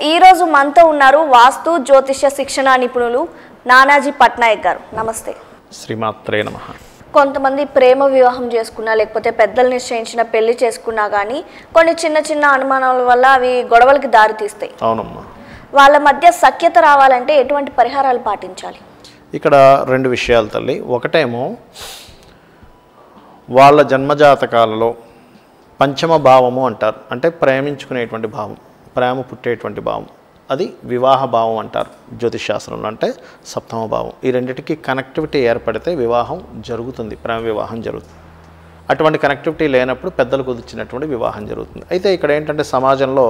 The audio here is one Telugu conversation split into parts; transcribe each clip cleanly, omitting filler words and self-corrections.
ఈ రోజు మనతో ఉన్నారు వాస్తు జ్యోతిష్య శిక్షణ నిపుణులు నానాజీ పట్నాయక్ గారు. నమస్తే. శ్రీమాత్రే నమః. కొంతమంది ప్రేమ వివాహం చేసుకున్నా లేకపోతే పెద్దలు నిశ్చయించిన పెళ్లి చేసుకున్నా కానీ కొన్ని చిన్న చిన్న అనుమానాల వల్ల అవి గొడవలకి దారి తీస్తాయి. అవునమ్మా. వాళ్ళ మధ్య సఖ్యత రావాలంటే ఎటువంటి పరిహారాలు పాటించాలి? ఇక్కడ రెండు విషయాలు తల్లి. ఒకటేమో వాళ్ళ జన్మజాతకాలలో పంచమ భావము అంటారు, అంటే ప్రేమించుకునేటువంటి భావం, ప్రేమ పుట్టేటువంటి భావం, అది వివాహ భావం అంటారు జ్యోతిష్ శాస్త్రంలో. అంటే సప్తమ భావం. ఈ రెండింటికి కనెక్టివిటీ ఏర్పడితే వివాహం జరుగుతుంది, ప్రేమ వివాహం జరుగుతుంది. అటువంటి కనెక్టివిటీ లేనప్పుడు పెద్దలు కుదిర్చినటువంటి వివాహం జరుగుతుంది. అయితే ఇక్కడ ఏంటంటే సమాజంలో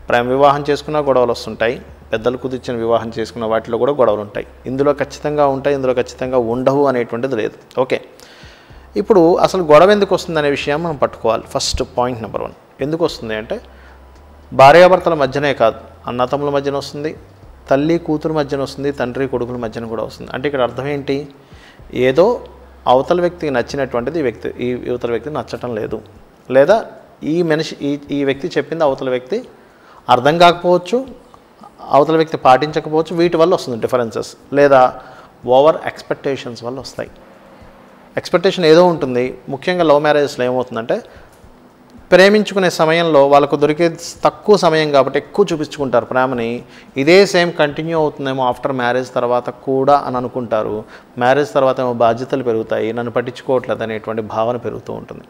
ప్రేమ వివాహం చేసుకున్న గొడవలు వస్తుంటాయి, పెద్దలు కుదిర్చిన వివాహం చేసుకున్న వాటిలో కూడా గొడవలు ఉంటాయి. ఇందులో ఖచ్చితంగా ఉంటాయి, ఇందులో ఖచ్చితంగా ఉండవు అనేటువంటిది లేదు. ఓకే, ఇప్పుడు అసలు గొడవ ఎందుకు వస్తుంది అనే విషయం మనం పట్టుకోవాలి. ఫస్ట్ పాయింట్ నెంబర్ 1, ఎందుకు వస్తుంది అంటే భార్యాభర్తల మధ్యనే కాదు, అన్నతమ్ముల మధ్యన వస్తుంది, తల్లి కూతురు మధ్యన వస్తుంది, తండ్రి కొడుకుల మధ్యన కూడా వస్తుంది. అంటే ఇక్కడ అర్థం ఏంటి? ఏదో అవతల వ్యక్తికి నచ్చినటువంటిది ఈ యువతల వ్యక్తికి నచ్చటం లేదు, లేదా ఈ వ్యక్తి చెప్పింది అవతల వ్యక్తి అర్థం కాకపోవచ్చు, అవతల వ్యక్తి పాటించకపోవచ్చు. వీటి వల్ల వస్తుంది డిఫరెన్సెస్, లేదా ఓవర్ ఎక్స్పెక్టేషన్స్ వల్ల వస్తాయి. ఎక్స్పెక్టేషన్ ఏదో ఉంటుంది. ముఖ్యంగా లవ్ మ్యారేజెస్లో ఏమవుతుందంటే ప్రేమించుకునే సమయంలో వాళ్ళకు దొరికే తక్కువ సమయం కాబట్టి ఎక్కువ చూపించుకుంటారు ప్రేమని. ఇదే సేమ్ కంటిన్యూ అవుతుందేమో ఆఫ్టర్ మ్యారేజ్ తర్వాత కూడా అని అనుకుంటారు. మ్యారేజ్ తర్వాత ఏమో బాధ్యతలు పెరుగుతాయి, నన్ను పట్టించుకోవట్లేదు అనేటువంటి భావన పెరుగుతూ ఉంటుంది.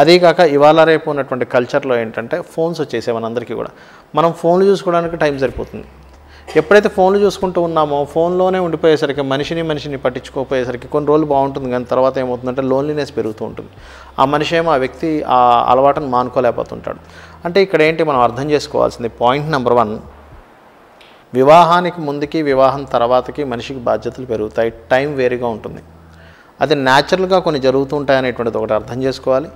అదేకాక ఇవాళ రేపు ఉన్నటువంటి కల్చర్లో ఏంటంటే ఫోన్స్ వచ్చేసాయి మనందరికీ కూడా. మనం ఫోన్లు చూసుకోవడానికి టైం సరిపోతుంది. ఎప్పుడైతే ఫోన్లు చూసుకుంటూ ఉన్నామో ఫోన్లోనే ఉండిపోయేసరికి మనిషిని పట్టించుకోపోయేసరికి కొన్ని రోజులు బాగుంటుంది, కానీ తర్వాత ఏమవుతుందంటే లోన్లీనెస్ పెరుగుతూ ఉంటుంది. ఆ మనిషి ఏమో ఆ వ్యక్తి ఆ అలవాటును మానుకోలేకపోతుంటాడు. అంటే ఇక్కడ ఏంటి మనం అర్థం చేసుకోవాల్సింది, పాయింట్ నెంబర్ 1, వివాహానికి ముందుకి వివాహం తర్వాతకి మనిషికి బాధ్యతలు పెరుగుతాయి, టైం వేరుగా ఉంటుంది. అది న్యాచురల్గా కొన్ని జరుగుతూ ఉంటాయి అనేటువంటిది ఒకటి అర్థం చేసుకోవాలి.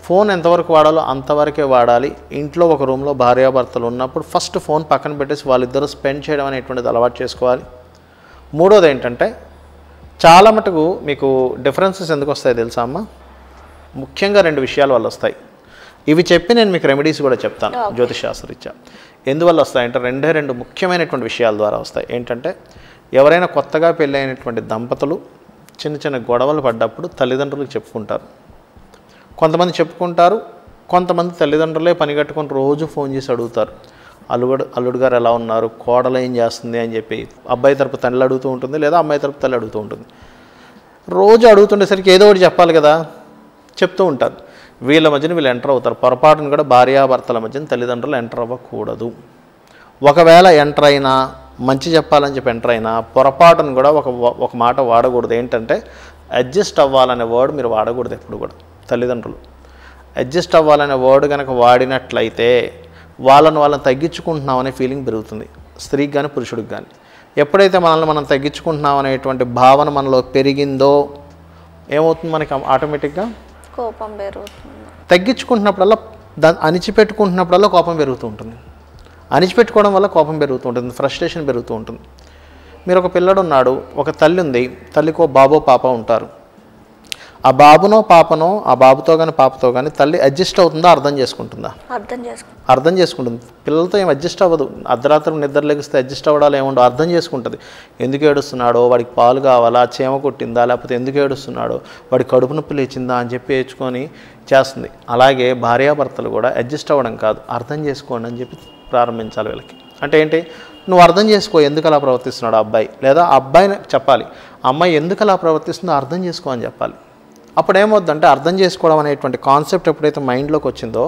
ఫోన్ ఎంతవరకు వాడాలో అంతవరకే వాడాలి. ఇంట్లో ఒక రూమ్లో భార్యాభర్తలు ఉన్నప్పుడు ఫస్ట్ ఫోన్ పక్కన పెట్టేసి వాళ్ళిద్దరూ స్పెండ్ చేయడం అనేటువంటిది అలవాటు చేసుకోవాలి. మూడోది ఏంటంటే చాలా మటుకు మీకు డిఫరెన్సెస్ ఎందుకు వస్తాయి తెలుసా అమ్మ? ముఖ్యంగా 2 విషయాల వల్ల వస్తాయి. ఇవి చెప్పి నేను మీకు రెమెడీస్ కూడా చెప్తాను జ్యోతిష్ శాస్త్రరీత్యా. ఎందువల్ల వస్తాయంటే 2 ముఖ్యమైనటువంటి విషయాల ద్వారా వస్తాయి. ఏంటంటే ఎవరైనా కొత్తగా పెళ్ళైనటువంటి దంపతులు చిన్న చిన్న గొడవలు పడ్డప్పుడు తల్లిదండ్రులకు చెప్పుకుంటారు. కొంతమంది చెప్పుకుంటారు, కొంతమంది తల్లిదండ్రులే పని కట్టుకొని రోజు ఫోన్ చేసి అడుగుతారు, అల్లుడు గారు ఎలా ఉన్నారు, కోడలు ఏం చేస్తుంది అని చెప్పి. అబ్బాయి తరపు తల్లి అడుగుతూ ఉంటుంది, లేదా అమ్మాయి తరపు తల్లి అడుగుతూ ఉంటుంది. రోజు అడుగుతుండేసరికి ఏదో ఒకటి చెప్పాలి కదా, చెప్తూ ఉంటారు. వీళ్ళ మధ్యన వీళ్ళు ఎంటర్ అవుతారు. పొరపాటును కూడా భార్యాభర్తల మధ్యన తల్లిదండ్రులు ఎంటర్ అవ్వకూడదు. ఒకవేళ ఎంటర్ అయినా మంచి చెప్పాలని చెప్పి ఎంటర్ అయినా పొరపాటును కూడా ఒక మాట వాడకూడదు. ఏంటంటే అడ్జస్ట్ అవ్వాలనే వర్డ్ మీరు వాడకూడదు ఎప్పుడు కూడా. తల్లిదండ్రులు అడ్జస్ట్ అవ్వాలనే వర్డ్ కనుక వాడినట్లయితే వాళ్ళని తగ్గించుకుంటున్నాం అనే ఫీలింగ్ పెరుగుతుంది, స్త్రీకి కానీ పురుషుడికి కానీ. ఎప్పుడైతే మనం తగ్గించుకుంటున్నాం అనేటువంటి భావన మనలో పెరిగిందో ఏమవుతుంది, మనకి ఆటోమేటిక్గా కోపం పెరుగుతుంది. తగ్గించుకుంటున్నప్పుడల్లా అణిచిపెట్టుకుంటున్నప్పుడల్లా కోపం పెరుగుతూ ఉంటుంది. అణిచిపెట్టుకోవడం వల్ల కోపం పెరుగుతూ ఉంటుంది, ఫ్రస్ట్రేషన్ పెరుగుతూ ఉంటుంది. మీరు ఒక పిల్లడు ఉన్నాడు, ఒక తల్లి ఉంది, తల్లికో బాబో పాప ఉంటారు. ఆ బాబునో పాపనో, ఆ బాబుతో కానీ పాపతో కానీ తల్లి అడ్జస్ట్ అవుతుందా, అర్థం చేసుకుంటుందా? అర్థం చేసుకుంటుంది. పిల్లలతో ఏం అడ్జస్ట్ అవ్వదు. అర్ధరాత్రి నిద్ర లెగిస్తే అడ్జస్ట్ అవ్వడాలు ఏముండవు, అర్థం చేసుకుంటుంది. ఎందుకు ఏడుస్తున్నాడో, వాడికి పాలు కావాలా, చీమ కొట్టిందా, లేకపోతే ఎందుకు ఏడుస్తున్నాడో, వాడి కడుపు నొప్పి లేచిందా అని చెప్పి ఏడ్చుకొని చేస్తుంది. అలాగే భార్యాభర్తలు కూడా అడ్జస్ట్ అవ్వడం కాదు, అర్థం చేసుకోండి అని చెప్పి ప్రారంభించాలి వీళ్ళకి. అంటే ఏంటి, నువ్వు అర్థం చేసుకో ఎందుకు అలా ప్రవర్తిస్తున్నాడు అబ్బాయి, లేదా ఆ అబ్బాయిని చెప్పాలి, అమ్మాయి ఎందుకు అలా ప్రవర్తిస్తుందో అర్థం చేసుకో అని చెప్పాలి. అప్పుడు ఏమవుద్దంటే అర్థం చేసుకోవడం అనేటువంటి కాన్సెప్ట్ ఎప్పుడైతే మైండ్లోకి వచ్చిందో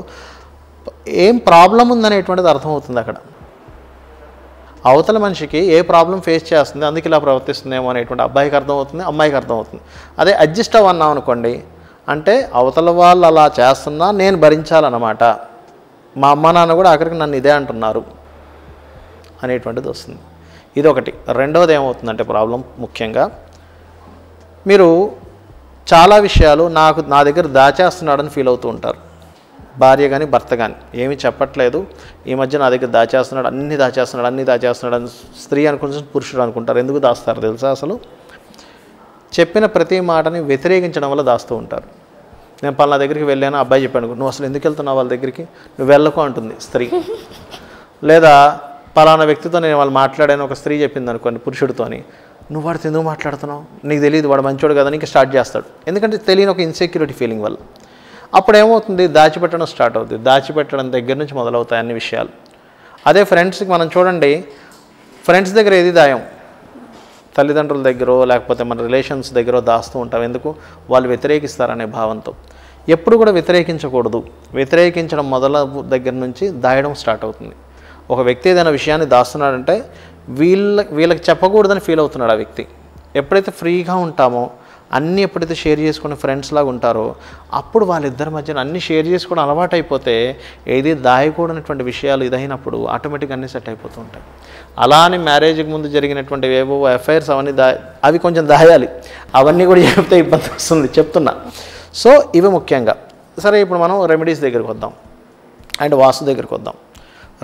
ఏం ప్రాబ్లం ఉందనేటువంటిది అర్థమవుతుంది. అక్కడ అవతల మనిషికి ఏ ప్రాబ్లం ఫేస్ చేస్తుంది, అందుకు ఇలా ప్రవర్తిస్తుందేమో అనేటువంటి అబ్బాయికి అర్థమవుతుంది, అమ్మాయికి అర్థమవుతుంది. అదే అడ్జస్ట్ అవ్వన్నాం అనుకోండి, అంటే అవతల వాళ్ళు అలా చేస్తున్నా నేను భరించాలన్నమాట, మా అమ్మ నాన్న కూడా ఆఖరికి నన్ను ఇదే అంటున్నారు అనేటువంటిది వస్తుంది. ఇదొకటి. రెండవది ఏమవుతుందంటే ప్రాబ్లం, ముఖ్యంగా మీరు చాలా విషయాలు నా దగ్గర దాచేస్తున్నాడని ఫీల్ అవుతూ ఉంటారు. భార్య కానీ భర్త కానీ ఏమీ చెప్పట్లేదు, ఈ మధ్య నా దగ్గర దాచేస్తున్నాడు, అన్నీ దాచేస్తున్నాడు అని స్త్రీ అనుకుంటే పురుషుడు అనుకుంటారు. ఎందుకు దాస్తారు తెలుసా? అసలు చెప్పిన ప్రతి మాటని వ్యతిరేకించడం వల్ల దాస్తూ ఉంటారు. నేను పలానా దగ్గరికి వెళ్ళాను, అబ్బాయి చెప్పాను, నువ్వు అసలు ఎందుకు వెళ్తున్నావు వాళ్ళ దగ్గరికి, నువ్వు వెళ్ళకు అంటుంది స్త్రీ. లేదా పలానా వ్యక్తితో నేను వాళ్ళు మాట్లాడాను, ఒక స్త్రీ చెప్పింది అనుకోండి పురుషుడితోని, నువ్వు వాడితో ఎందుకు మాట్లాడుతున్నావు, నీకు తెలియదు వాడు మంచోడు కదా, ఇంకా స్టార్ట్ చేస్తాడు. ఎందుకంటే తెలియని ఒక ఇన్సెక్యూరిటీ ఫీలింగ్ వల్ల. అప్పుడు ఏమవుతుంది, దాచిపెట్టడం స్టార్ట్ అవుతుంది. దాచిపెట్టడం దగ్గర నుంచి మొదలవుతాయి అన్ని విషయాలు. అదే ఫ్రెండ్స్కి మనం చూడండి, ఫ్రెండ్స్ దగ్గర ఏది దాయం, తల్లిదండ్రుల దగ్గర లేకపోతే మన రిలేషన్స్ దగ్గర దాస్తూ ఉంటాం. ఎందుకు, వాళ్ళు వ్యతిరేకిస్తారనే భావంతో. ఎప్పుడు కూడా వ్యతిరేకించకూడదు. వ్యతిరేకించడం దగ్గర నుంచి దాయడం స్టార్ట్ అవుతుంది. ఒక వ్యక్తి ఏదైనా విషయాన్ని దాస్తున్నాడంటే వీళ్ళకి చెప్పకూడదని ఫీల్ అవుతున్నాడు ఆ వ్యక్తి. ఎప్పుడైతే ఫ్రీగా ఉంటామో, అన్నీ ఎప్పుడైతే షేర్ చేసుకునే ఫ్రెండ్స్ లాగా ఉంటారో, అప్పుడు వాళ్ళిద్దరి మధ్యన అన్నీ షేర్ చేసుకోవడం అలవాటు అయిపోతే, ఏది దాయకూడనటువంటి విషయాలు ఇదైనప్పుడు ఆటోమేటిక్గా అన్నీ సెట్ అయిపోతూ ఉంటాయి. అలా అని మ్యారేజ్కి ముందు జరిగినటువంటి ఏవో అఫైర్స్ అవన్నీ అవి కొంచెం దాయాలి. అవన్నీ కూడా చెప్తే ఇబ్బంది వస్తుంది, చెప్తున్నా. సో ఇవి ముఖ్యంగా. సరే, ఇప్పుడు మనం రెమెడీస్ దగ్గరికి వద్దాం అండ్ వాస్తు దగ్గరికి వద్దాం.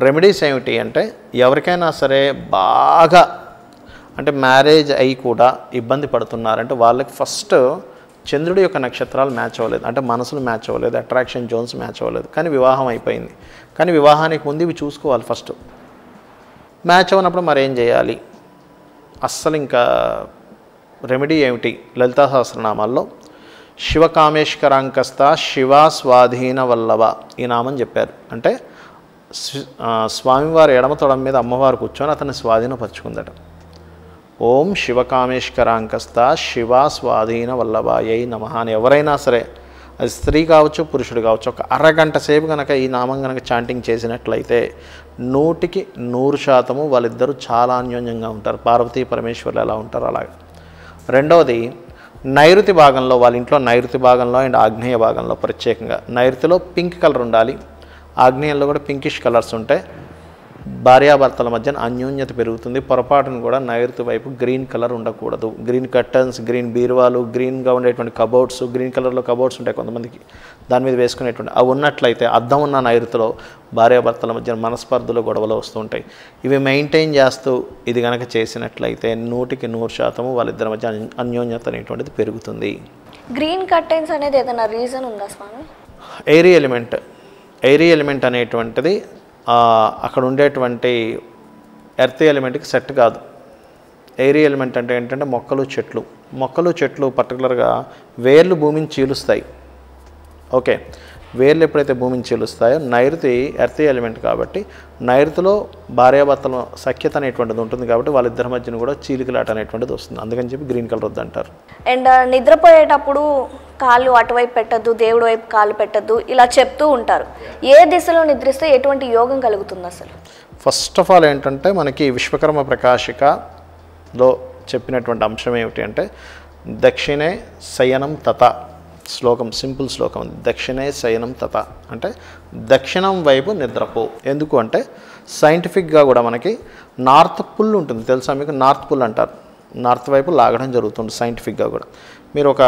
రెమెడీస్ ఏమిటి అంటే, ఎవరికైనా సరే బాగా అంటే మ్యారేజ్ అయ్యి కూడా ఇబ్బంది పడుతున్నారంటే వాళ్ళకి ఫస్ట్ చంద్రుడి యొక్క నక్షత్రాలు మ్యాచ్ అవ్వలేదు, అంటే మనసులు మ్యాచ్ అవ్వలేదు, అట్రాక్షన్ జోన్స్ మ్యాచ్ అవ్వలేదు, కానీ వివాహం అయిపోయింది. కానీ వివాహానికి ముందు ఇవి చూసుకోవాలి ఫస్ట్. మ్యాచ్ అవ్వనప్పుడు మరి ఏం చేయాలి? అస్సలు ఇంకా రెమెడీ ఏమిటి? లలితా సహస్రనామాల్లో శివకామేశ్వరాంకస్త శివ స్వాధీన వల్లభ ఈ నామం చెప్పారు. అంటే స్వామివారి ఎడమ తొడం మీద అమ్మవారు కూర్చొని అతన్ని స్వాధీనపరుచుకుందట. ఓం శివకామేశ్వరాంకస్త శివ స్వాధీన వల్లభాయై నమః అని ఎవరైనా సరే, అది స్త్రీ కావచ్చు పురుషుడు కావచ్చు, ఒక అరగంట సేపు కనుక ఈ నామం కనుక చాంటింగ్ చేసినట్లయితే 100% వాళ్ళిద్దరూ చాలా అన్యోన్యంగా ఉంటారు. పార్వతీ పరమేశ్వరులు ఎలా ఉంటారో అలాగే. రెండవది, నైరుతి భాగంలో, వాళ్ళ ఇంట్లో నైరుతి భాగంలో అండ్ ఆగ్నేయ భాగంలో, ప్రత్యేకంగా నైరుతిలో పింక్ కలర్ ఉండాలి, ఆగ్నేయంలో కూడా పింకిష్ కలర్స్ ఉంటాయి. భార్యాభర్తల మధ్య అన్యోన్యత పెరుగుతుంది. పొరపాటును కూడా నైరుతి వైపు గ్రీన్ కలర్ ఉండకూడదు. గ్రీన్ కర్టన్స్, గ్రీన్ బీరువాలు, గ్రీన్గా ఉండేటువంటి కబోర్డ్స్, గ్రీన్ కలర్లో కబోర్డ్స్ ఉంటాయి కొంతమందికి, దాని మీద వేసుకునేటువంటి అవి ఉన్నట్లయితే అద్దం ఉన్న నైరుతిలో భార్యాభర్తల మధ్య మనస్పర్ధలు గొడవలు వస్తూ ఉంటాయి. ఇవి మెయింటైన్ చేస్తూ ఇది కనుక చేసినట్లయితే 100% వాళ్ళిద్దరి మధ్య అన్యోన్యత అనేటువంటిది పెరుగుతుంది. గ్రీన్ కర్టెన్స్ అనేది ఏదైనా రీజన్ ఉందా స్వామి? ఎయిరీ ఎలిమెంట్ అనేటువంటిది అక్కడ ఉండేటువంటి ఎర్త్ ఎలిమెంట్కి సెట్ కాదు. ఎయిరీ ఎలిమెంట్ అంటే ఏంటంటే మొక్కలు చెట్లు పర్టికులర్గా వేర్లు భూమిని చీలుస్తాయి. ఓకే, వేర్లు ఎప్పుడైతే భూమిని చీలుస్తాయో, నైరుతి ఎర్త్ ఎలిమెంట్ కాబట్టి నైరుతిలో భార్యాభర్తల సఖ్యత అనేటువంటిది ఉంటుంది కాబట్టి వాళ్ళిద్దరి మధ్యన కూడా చీలికలాట అనేటువంటిది వస్తుంది. అందుకని చెప్పి గ్రీన్ కలర్ వద్దంటారు. అండ్ నిద్రపోయేటప్పుడు కాళ్ళు అటువైపు పెట్టద్దు, దేవుడి వైపు కాళ్ళు పెట్టద్దు, ఇలా చెప్తూ ఉంటారు. ఏ దిశలో నిద్రిస్తే ఎటువంటి యోగం కలుగుతుంది అసలు? ఫస్ట్ ఆఫ్ ఆల్ ఏంటంటే, మనకి విశ్వకర్మ ప్రకాశికలో చెప్పినటువంటి అంశం ఏమిటి అంటే, దక్షిణే శయనం తత శ్లోకం, సింపుల్ శ్లోకం. దక్షిణే శయనం తత అంటే దక్షిణం వైపు నిద్రపో. ఎందుకు అంటే, సైంటిఫిక్గా కూడా మనకి నార్త్ పుల్ ఉంటుంది తెలుసా మీకు? నార్త్ పుల్ అంటారు. నార్త్ వైపు లాగడం జరుగుతుంది సైంటిఫిక్గా కూడా. మీరు ఒక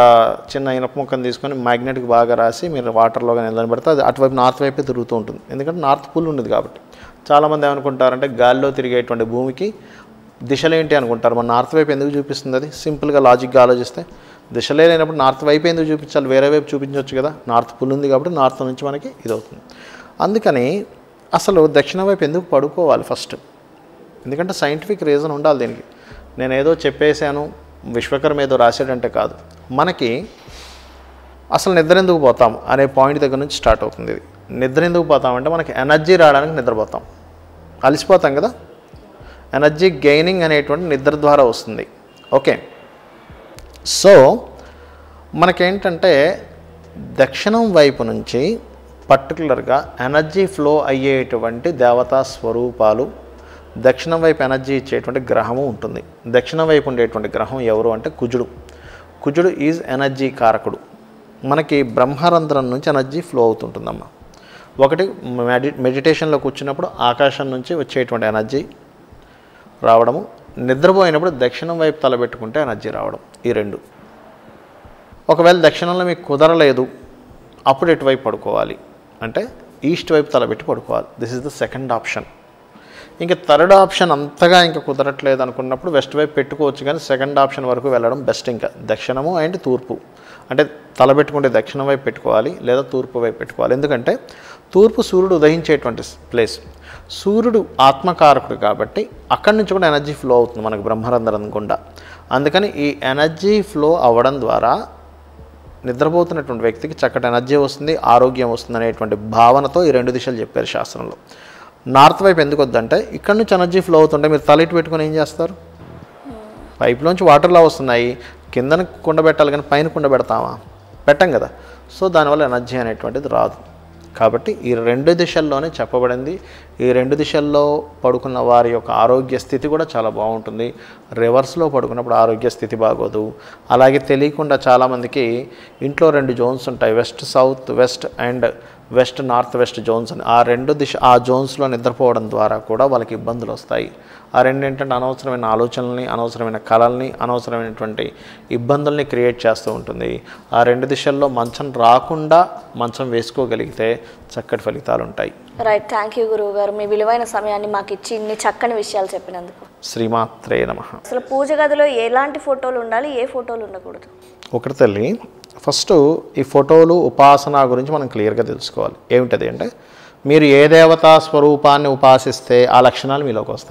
చిన్న ఇనప ముక్కను తీసుకొని మ్యాగ్నెట్కి బాగా రాసి మీరు వాటర్లో కానీ నిలబడి పెడితే అది అటువైపు నార్త్ వైపే తిరుగుతూ ఉంటుంది. ఎందుకంటే నార్త్ పుల్ ఉంది కాబట్టి. చాలామంది ఏమనుకుంటారంటే, గాలిలో తిరిగేటువంటి భూమికి దిశలు ఏంటి అనుకుంటారు. మన నార్త్ వైపు ఎందుకు చూపిస్తుంది? అది సింపుల్గా లాజిక్గా ఆలోచిస్తే, దిశలే లేనప్పుడు నార్త్ వైపు ఎందుకు చూపించాలి? వేరే వైపు చూపించవచ్చు కదా. నార్త్ పుల్ ఉంది కాబట్టి నార్త్ నుంచి మనకి ఇది అవుతుంది. అందుకని అసలు దక్షిణ వైపు ఎందుకు పడుకోవాలి ఫస్ట్? ఎందుకంటే సైంటిఫిక్ రీజన్ ఉండాలి దీనికి. నేను ఏదో చెప్పేశాను, విశ్వకర్మ ఏదో రాశాడంటే కాదు. మనకి అసలు నిద్ర ఎందుకు పోతాం అనే పాయింట్ దగ్గర నుంచి స్టార్ట్ అవుతుంది ఇది. నిద్ర ఎందుకు పోతామంటే, మనకి ఎనర్జీ రావడానికి నిద్రపోతాం. అలసిపోతాం కదా, ఎనర్జీ గెయినింగ్ అనేటువంటి నిద్ర ద్వారా వస్తుంది. ఓకే, సో మనకేంటంటే దక్షిణం వైపు నుంచి పర్టికులర్గా ఎనర్జీ ఫ్లో అయ్యేటువంటి దేవతా స్వరూపాలు, దక్షిణం వైపు ఎనర్జీ ఇచ్చేటువంటి గ్రహము ఉంటుంది. దక్షిణం వైపు ఉండేటువంటి గ్రహం ఎవరు అంటే కుజుడు. కుజుడు ఈజ్ ఎనర్జీ కారకుడు. మనకి బ్రహ్మరంధ్రం నుంచి ఎనర్జీ ఫ్లో అవుతుంటుందమ్మా. ఒకటి మెడిటేషన్లో కూర్చున్నప్పుడు ఆకాశం నుంచి వచ్చేటువంటి ఎనర్జీ రావడము, నిద్రపోయినప్పుడు దక్షిణం వైపు తలబెట్టుకుంటే ఎనర్జీ రావడం, ఈ రెండు. ఒకవేళ దక్షిణంలో మీకు కుదరలేదు, అప్పుడు ఎటువైపు పడుకోవాలి అంటే ఈస్ట్ వైపు తలబెట్టి పడుకోవాలి. This is the second option. ఇంకా థర్డ్ ఆప్షన్ అంతగా ఇంకా కుదరట్లేదు అనుకున్నప్పుడు వెస్ట్ వైపు పెట్టుకోవచ్చు, కానీ సెకండ్ ఆప్షన్ వరకు వెళ్ళడం బెస్ట్. ఇంకా దక్షిణము అండ్ తూర్పు అంటే తలబెట్టుకుంటే దక్షిణం వైపు పెట్టుకోవాలి లేదా తూర్పు వైపు పెట్టుకోవాలి. ఎందుకంటే తూర్పు సూర్యుడు ఉదయించేటువంటి ప్లేస్. సూర్యుడు ఆత్మకారకుడు కాబట్టి అక్కడి నుంచి కూడా ఎనర్జీ ఫ్లో అవుతుంది మనకు బ్రహ్మరంధ్రం గుండా. అందుకని ఈ ఎనర్జీ ఫ్లో అవ్వడం ద్వారా నిద్రపోతున్నటువంటి వ్యక్తికి చక్కటి ఎనర్జీ వస్తుంది, ఆరోగ్యం వస్తుంది అనేటువంటి భావనతో ఈ 2 దిశలు చెప్పారు శాస్త్రంలో. నార్త్ వైపు ఎందుకు వద్దంటే ఇక్కడ నుంచి ఎనర్జీ ఫ్లో అవుతుంటే మీరు తలెట్టు పెట్టుకొని ఏం చేస్తారు? పైప్లోంచి వాటర్లా వస్తున్నాయి, కిందన కుండ పెట్టాలి కానీ పైన కుండ పెడతామా? పెట్టం కదా. సో దానివల్ల ఎనర్జీ అనేటువంటిది రాదు. కాబట్టి ఈ 2 దిశల్లోనే చెప్పబడింది. ఈ 2 దిశల్లో పడుకున్న వారి యొక్క ఆరోగ్య స్థితి కూడా చాలా బాగుంటుంది. రివర్స్లో పడుకున్నప్పుడు ఆరోగ్య స్థితి బాగోదు. అలాగే తెలియకుండా చాలామందికి ఇంట్లో 2 జోన్స్ ఉంటాయి, west south west and west north west zones అని. ఆ జోన్స్లో నిద్రపోవడం ద్వారా కూడా వాళ్ళకి ఇబ్బందులు వస్తాయి. ఆ 2 ఏంటంటే అనవసరమైన ఆలోచనల్ని, అనవసరమైన కళల్ని, అనవసరమైనటువంటి ఇబ్బందుల్ని క్రియేట్ చేస్తూ ఉంటుంది. ఆ 2 దిశల్లో మంచం రాకుండా మంచం వేసుకోగలిగితే చక్కటి ఫలితాలు ఉంటాయి. రైట్. థ్యాంక్ యూ గురువు గారు, మీ విలువైన సమయాన్ని మాకు ఇచ్చి ఇన్ని చక్కని విషయాలు చెప్పినందుకు. శ్రీమాత్రే నమః. అసలు పూజ గదిలో ఎలాంటి ఫోటోలు ఉండాలి, ఏ ఫోటోలు ఉండకూడదు? ఒకటి తల్లి, ఫస్ట్ ఈ ఫోటోలు ఉపాసన గురించి మనం క్లియర్గా తెలుసుకోవాలి. ఏమిటది అంటే మీరు ఏ దేవతా స్వరూపాన్ని ఉపాసిస్తే ఆ లక్షణాలు మీలోకి వస్తాయి.